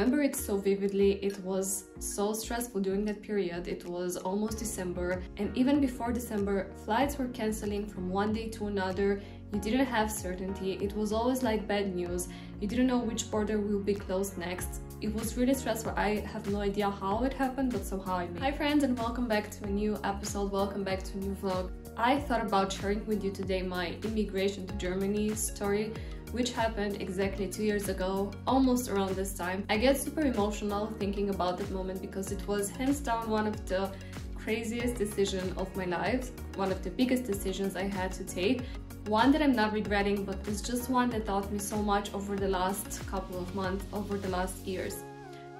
remember it so vividly. It was so stressful during that period. It was almost December, and even before December, flights were canceling from one day to another. You didn't have certainty. It was always like bad news. You didn't know which border will be closed next. It was really stressful. I have no idea how it happened, but somehow I made it. Hi friends, and welcome back to a new episode. Welcome back to a new vlog. I thought about sharing with you today my immigration to Germany story, which happened exactly 2 years ago, almost around this time. I get super emotional thinking about that moment because it was hands down one of the craziest decisions of my life, one of the biggest decisions I had to take, one that I'm not regretting, but it's just one that taught me so much over the last couple of months, over the last years.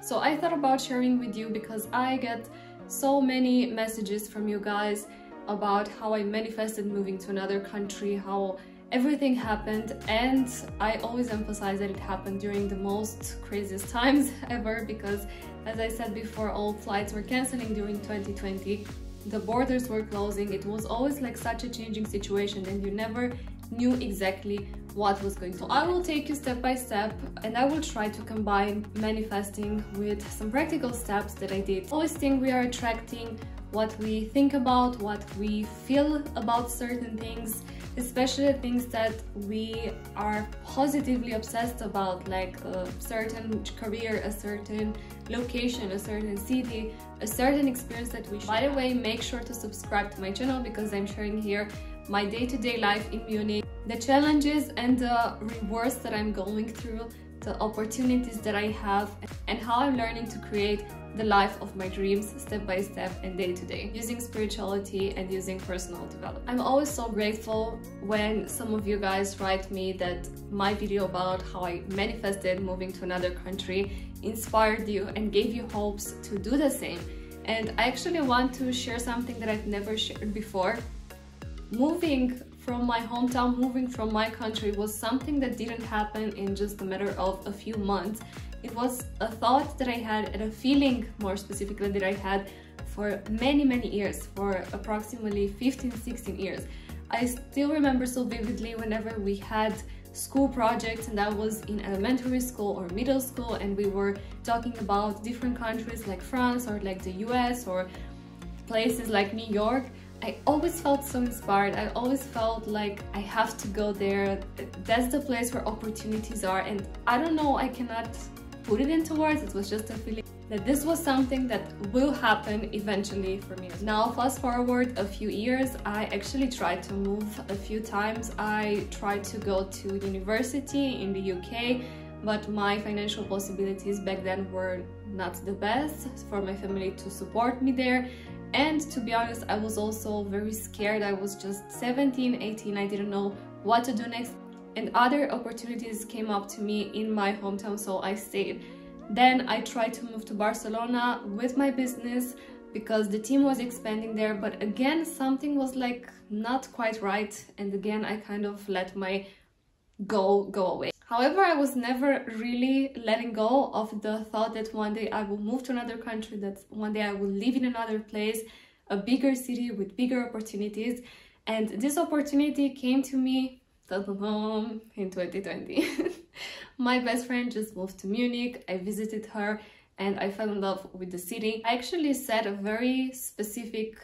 So I thought about sharing with you because I get so many messages from you guys about how I manifested moving to another country, how everything happened, and I always emphasize that it happened during the most craziest times ever because, as I said before, all flights were canceling during 2020, the borders were closing. It was always like such a changing situation and you never knew exactly what was going to happen. I will take you step by step and I will try to combine manifesting with some practical steps that I did. I always think we are attracting what we think about, what we feel about certain things, especially things that we are positively obsessed about, like a certain career, a certain location, a certain city, a certain experience that we share. By the way, make sure to subscribe to my channel because I'm sharing here my day-to-day life in Munich, the challenges and the rewards that I'm going through, the opportunities that I have, and how I'm learning to create the life of my dreams step by step and day to day, using spirituality and using personal development. I'm always so grateful when some of you guys write me that my video about how I manifested moving to another country inspired you and gave you hopes to do the same. And I actually want to share something that I've never shared before. Moving from my hometown, moving from my country was something that didn't happen in just a matter of a few months. It was a thought that I had and a feeling, more specifically, that I had for many years, for approximately 15-16 years. I still remember so vividly whenever we had school projects, and that was in elementary school or middle school, and we were talking about different countries like France or like the US or places like New York. I always felt so inspired. I always felt like I have to go there. That's the place where opportunities are, and I don't know, I cannot put it into words. It was just a feeling that this was something that will happen eventually for me. Now fast forward a few years, I actually tried to move a few times. I tried to go to university in the UK, but my financial possibilities back then were not the best for my family to support me there. And to be honest, I was also very scared. I was just 17, 18, I didn't know what to do next. And other opportunities came up to me in my hometown, so I stayed. Then I tried to move to Barcelona with my business because the team was expanding there, but again, something was like not quite right, and again, I kind of let my goal go away. However, I was never really letting go of the thought that one day I will move to another country, that one day I will live in another place, a bigger city with bigger opportunities, and this opportunity came to me in 2020. My best friend just moved to Munich. I visited her and I fell in love with the city. I actually said a very specific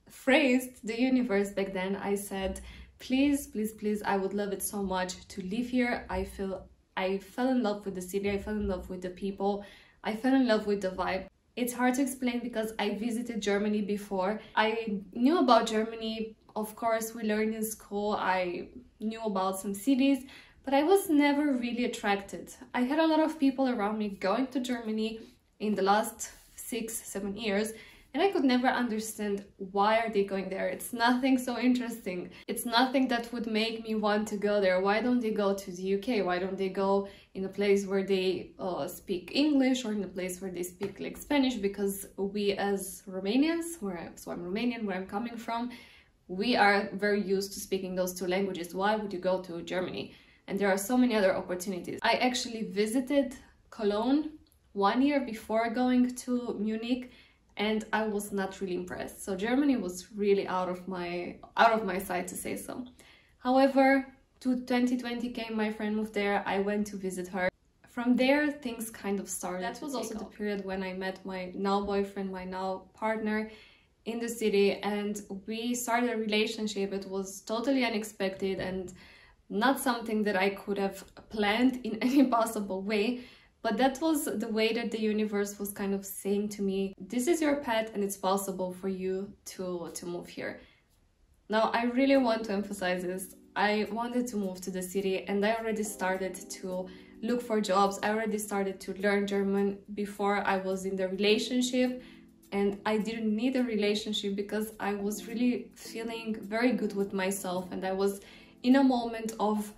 phrase to the universe back then. I said, please, please, please, I would love it so much to live here. I fell in love with the city. I fell in love with the people. I fell in love with the vibe. It's hard to explain because I visited Germany before. I knew about Germany. Of course, we learned in school. I knew about some cities, but I was never really attracted. I had a lot of people around me going to Germany in the last 6-7 years, and I could never understand why are they going there. It's nothing so interesting. It's nothing that would make me want to go there. Why don't they go to the UK? Why don't they go in a place where they speak English, or in a place where they speak like Spanish? Because we as Romanians, so I'm Romanian, where I'm coming from, we are very used to speaking those two languages. Why would you go to Germany? And there are so many other opportunities. I actually visited Cologne 1 year before going to Munich, and I was not really impressed. So Germany was really out of my sight, to say so. However, 2020 came, my friend moved there, I went to visit her. from there, things kind of started. That was also the period when I met my now boyfriend, my now partner in the city, and we started a relationship. It was totally unexpected and not something that I could have planned in any possible way, but that was the way that the universe was kind of saying to me, this is your path and it's possible for you to move here. Now, I really want to emphasize this. I wanted to move to the city and I already started to look for jobs. I already started to learn German before I was in the relationship, and I didn't need a relationship because I was really feeling very good with myself, and I was in a moment of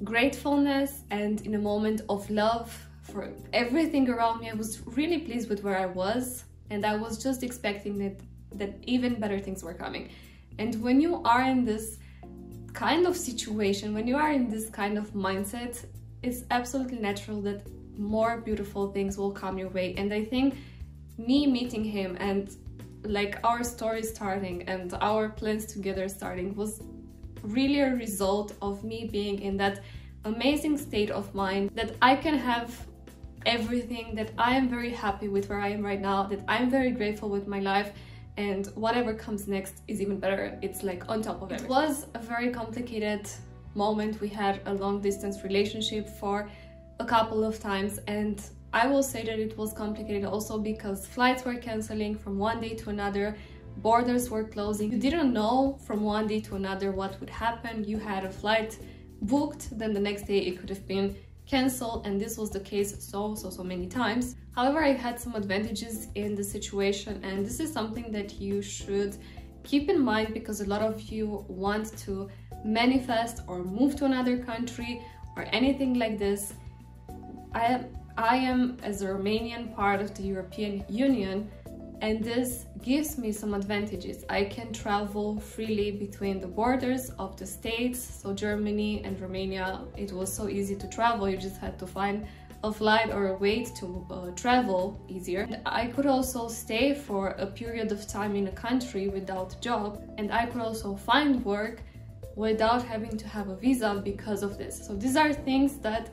gratefulness and in a moment of love for everything around me. I was really pleased with where I was, and I was just expecting that even better things were coming. And when you are in this kind of situation, when you are in this kind of mindset, it's absolutely natural that more beautiful things will come your way. And I think me meeting him and like our story starting and our plans together starting was really a result of me being in that amazing state of mind that I can have everything, that I am very happy with where I am right now, that I'm very grateful with my life, and whatever comes next is even better. It's like on top of it. It was a very complicated moment. We had a long distance relationship for a couple of times, and I will say that it was complicated also because flights were canceling from one day to another. Borders were closing. You didn't know from one day to another what would happen. You had a flight booked, then the next day it could have been cancelled, and this was the case so many times. However, I had some advantages in the situation, and this is something that you should keep in mind because a lot of you want to manifest or move to another country or anything like this. I am as a Romanian part of the European Union, and this gives me some advantages. I can travel freely between the borders of the states, so Germany and Romania, it was so easy to travel. You just had to find a flight or a way to travel easier. And I could also stay for a period of time in a country without a job, and I could also find work without having to have a visa because of this. So these are things that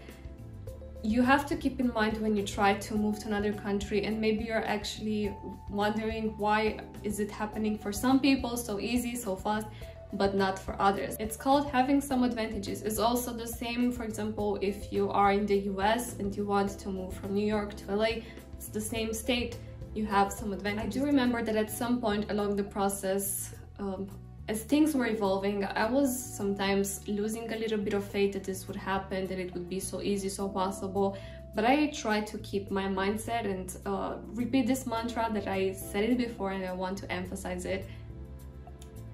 you have to keep in mind when you try to move to another country, and maybe you're actually wondering why is it happening for some people so easy, so fast, but not for others. It's called having some advantages. It's also the same, for example, if you are in the US and you want to move from New York to LA, it's the same state, you have some advantages. I do remember that at some point along the process, as things were evolving, I was sometimes losing a little bit of faith that this would happen, that it would be so easy, so possible. But I tried to keep my mindset and repeat this mantra that I said it before, and I want to emphasize it,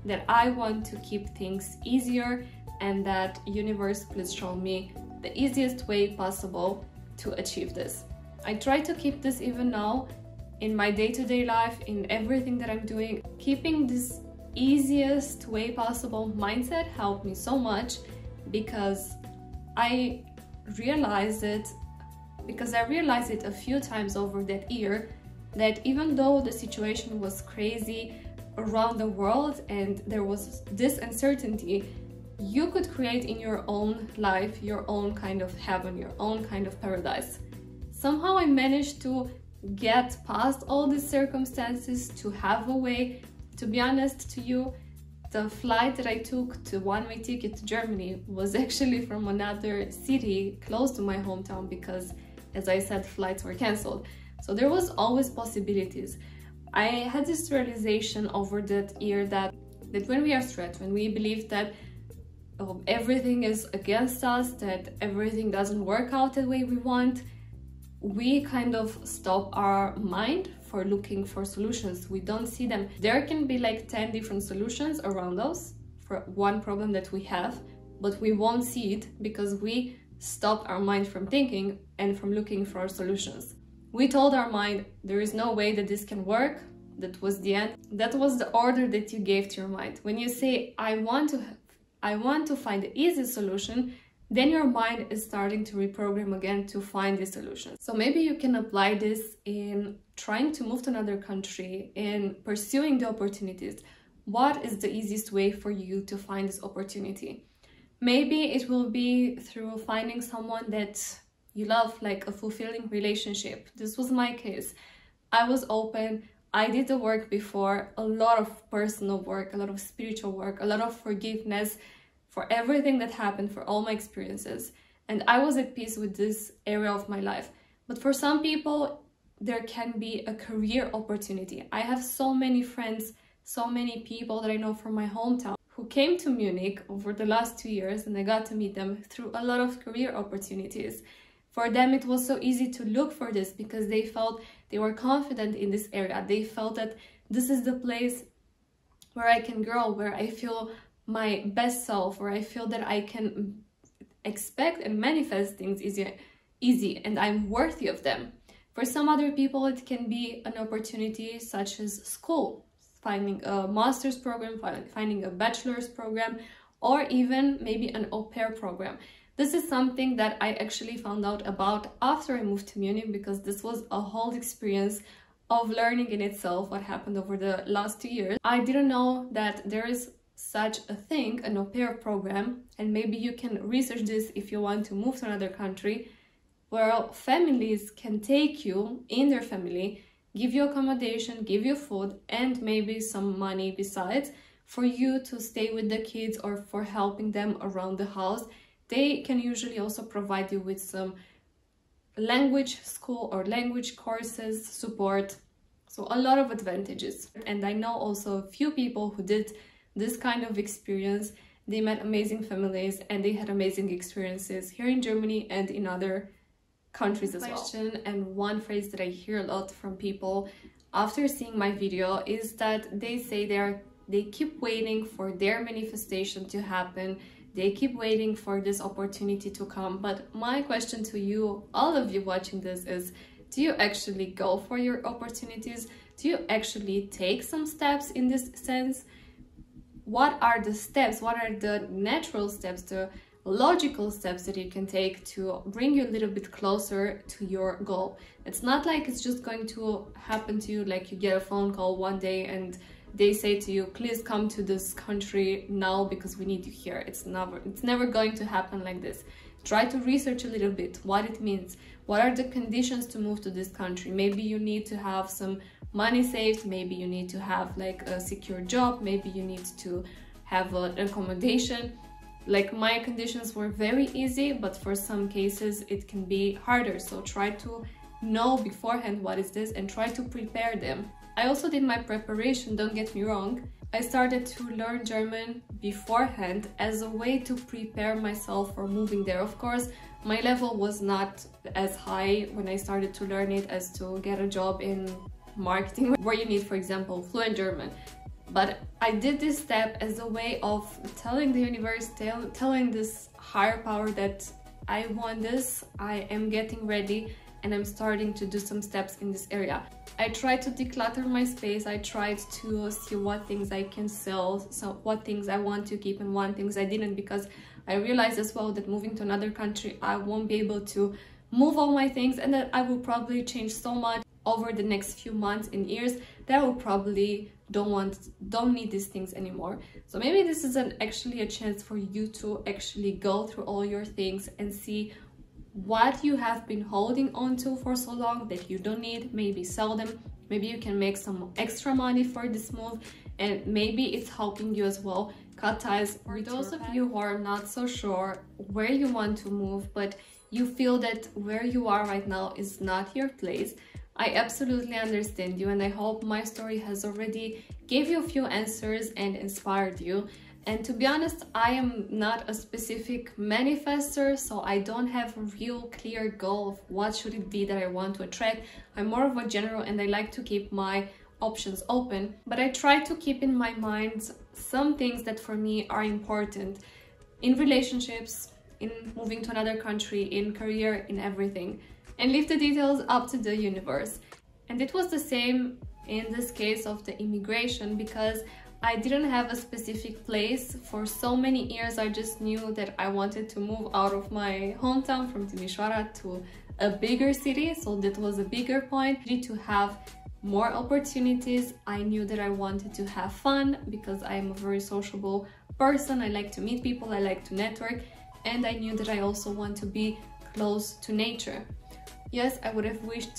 that I want to keep things easier, and that universe, please show me the easiest way possible to achieve this. I try to keep this even now in my day-to-day life, in everything that I'm doing. Keeping this easiest way possible mindset helped me so much because I realized it a few times over that year, that even though the situation was crazy around the world and there was this uncertainty, you could create in your own life your own kind of heaven, your own kind of paradise. Somehow I managed to get past all these circumstances, to have a way. To be honest to you, the flight that I took, to one-way ticket to Germany, was actually from another city close to my hometown because, as I said, flights were cancelled. So there was always possibilities. I had this realization over that year that when we are stressed, when we believe that everything is against us, that everything doesn't work out the way we want, we kind of stop our mind for looking for solutions. We don't see them. There can be like 10 different solutions around us for one problem that we have, but we won't see it because we stopped our mind from thinking and from looking for solutions. We told our mind, there is no way that this can work. That was the end. That was the order that you gave to your mind. When you say, I want to find the easiest solution, then your mind is starting to reprogram again to find the solution. So maybe you can apply this in trying to move to another country, in pursuing the opportunities. What is the easiest way for you to find this opportunity? Maybe it will be through finding someone that you love like a fulfilling relationship. This was my case. I was open. I did the work before, a lot of personal work, a lot of spiritual work, a lot of forgiveness for everything that happened, for all my experiences. And I was at peace with this area of my life. But for some people, there can be a career opportunity. I have so many friends, so many people that I know from my hometown who came to Munich over the last 2 years, and I got to meet them through a lot of career opportunities. For them, it was so easy to look for this because they felt they were confident in this area. They felt that this is the place where I can grow, where I feel my best self, where I feel that I can expect and manifest things easy and I'm worthy of them. For some other people, it can be an opportunity such as school, finding a master's program, finding a bachelor's program, or even maybe an au pair program. This is something that I actually found out about after I moved to Munich, because this was a whole experience of learning in itself what happened over the last 2 years. I didn't know that there is such a thing, an au pair program, and maybe you can research this if you want to move to another country, where families can take you in their family, give you accommodation, give you food, and maybe some money besides for you to stay with the kids or for helping them around the house. They can usually also provide you with some language school or language courses, support. So a lot of advantages. And I know also a few people who did this kind of experience. They met amazing families and they had amazing experiences here in Germany and in other countries as well. And one phrase that I hear a lot from people after seeing my video is that they say they keep waiting for their manifestation to happen. They keep waiting for this opportunity to come. But my question to you, all of you watching this, is do you actually go for your opportunities? Do you actually take some steps in this sense? What are the steps? What are the natural steps, the logical steps that you can take to bring you a little bit closer to your goal? It's not like it's just going to happen to you, like you get a phone call one day and they say to you, please come to this country now because we need you here. It's never going to happen like this. Try to research a little bit what it means. What are the conditions to move to this country? Maybe you need to have some money saved. Maybe you need to have like a secure job. Maybe you need to have an accommodation. Like my conditions were very easy, but for some cases it can be harder. So try to know beforehand what is this and try to prepare them. I also did my preparation, don't get me wrong. I started to learn German beforehand as a way to prepare myself for moving there. Of course, my level was not as high when I started to learn it as to get a job in marketing, where you need, for example, fluent German. But I did this step as a way of telling the universe, telling this higher power that I want this, I am getting ready, and I'm starting to do some steps in this area. I tried to declutter my space. I tried to see what things I can sell, so what things I want to keep and what things I didn't, because I realized as well that moving to another country, I won't be able to move all my things, and that I will probably change so much over the next few months and years that I will probably don't need these things anymore. So maybe this is actually a chance for you to actually go through all your things and see what you have been holding on to for so long that you don't need. Maybe sell them. Maybe you can make some extra money for this move, and maybe it's helping you as well cut ties. For those of you who are not so sure where you want to move, but you feel that where you are right now is not your place, I absolutely understand you, and I hope my story has already gave you a few answers and inspired you. And to be honest, I am not a specific manifestor, so I don't have a real clear goal of what should it be that I want to attract. I'm more of a general, and I like to keep my options open, but I try to keep in my mind some things that for me are important in relationships, in moving to another country, in career, in everything, and leave the details up to the universe. And it was the same in this case of the immigration, because I didn't have a specific place. For so many years I just knew that I wanted to move out of my hometown from Timișoara to a bigger city, so that was a bigger point. To have more opportunities, I knew that I wanted to have fun because I am a very sociable person. I like to meet people, I like to network, and I knew that I also want to be close to nature. Yes, I would have wished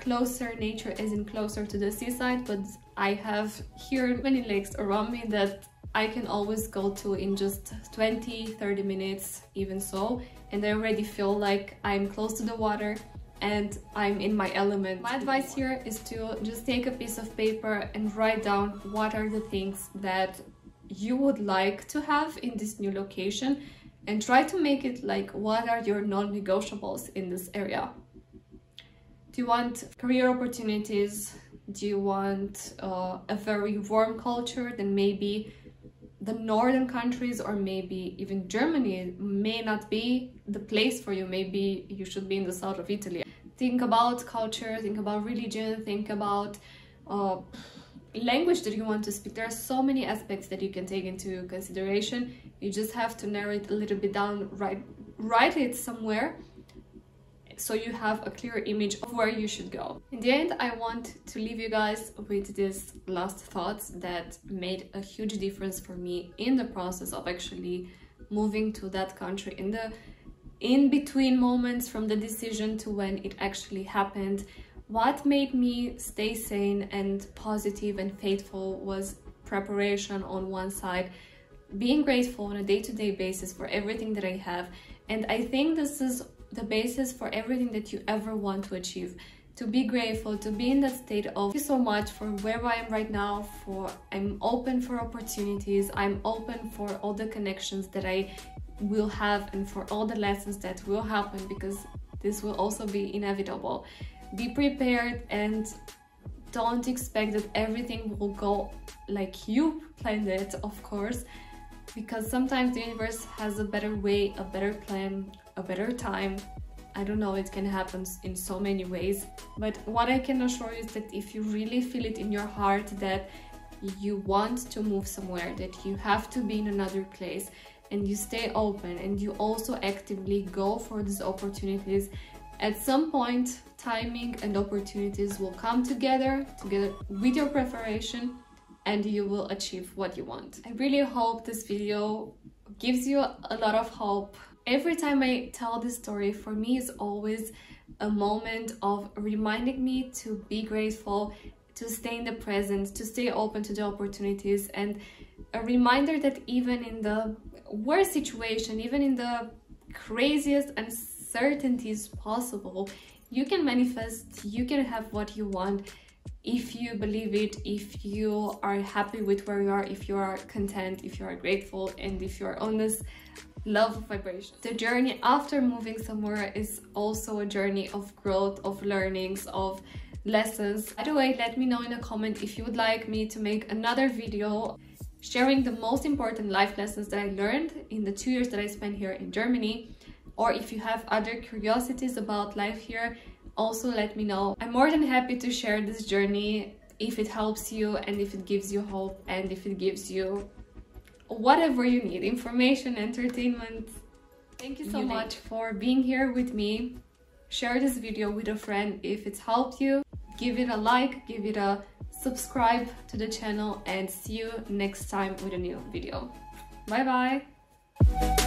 closer nature, as in closer to the seaside, but I have here many lakes around me that I can always go to in just 20-30 minutes, even so, and I already feel like I'm close to the water and I'm in my element. My advice here is to just take a piece of paper and write down what are the things that you would like to have in this new location, and try to make it like, what are your non-negotiables in this area? Do you want career opportunities? Do you want a very warm culture? Then maybe the northern countries, or maybe even Germany may not be the place for you. Maybe you should be in the south of Italy. Think about culture, think about religion, think about language that you want to speak. There are so many aspects that you can take into consideration. You just have to narrow it a little bit down, write it somewhere, so you have a clear image of where you should go. In the end, I want to leave you guys with these last thoughts that made a huge difference for me in the process of actually moving to that country, in the in-between moments from the decision to when it actually happened. What made me stay sane and positive and faithful was preparation on one side, being grateful on a day-to-day basis for everything that I have. And I think this is the basis for everything that you ever want to achieve. To be grateful, to be in that state of, thank you so much for where I am right now, I'm open for opportunities, I'm open for all the connections that I will have, and for all the lessons that will happen, because this will also be inevitable. Be prepared and don't expect that everything will go like you planned it, of course, because sometimes the universe has a better way, a better plan, a better time. I don't know, it can happen in so many ways, but what I can assure you is that if you really feel it in your heart that you want to move somewhere, that you have to be in another place, and you stay open and you also actively go for these opportunities, at some point timing and opportunities will come together with your preparation, and you will achieve what you want. I really hope this video gives you a lot of hope. Every time I tell this story, for me is always a moment of reminding me to be grateful, to stay in the present, to stay open to the opportunities, and a reminder that even in the worst situation, even in the craziest uncertainties possible, you can manifest, you can have what you want if you believe it, if you are happy with where you are, if you are content, if you are grateful, and if you are on this love vibration. The journey after moving somewhere is also a journey of growth, of learnings, of lessons. By the way, let me know in a comment if you would like me to make another video sharing the most important life lessons that I learned in the 2 years that I spent here in Germany, or if you have other curiosities about life here, also let me know. I'm more than happy to share this journey if it helps you, and if it gives you hope, and if it gives you whatever you need, information, entertainment. Thank you so much for being here with me. Share this video with a friend if it's helped you. Give it a like, give it a subscribe to the channel, and see you next time with a new video. Bye bye!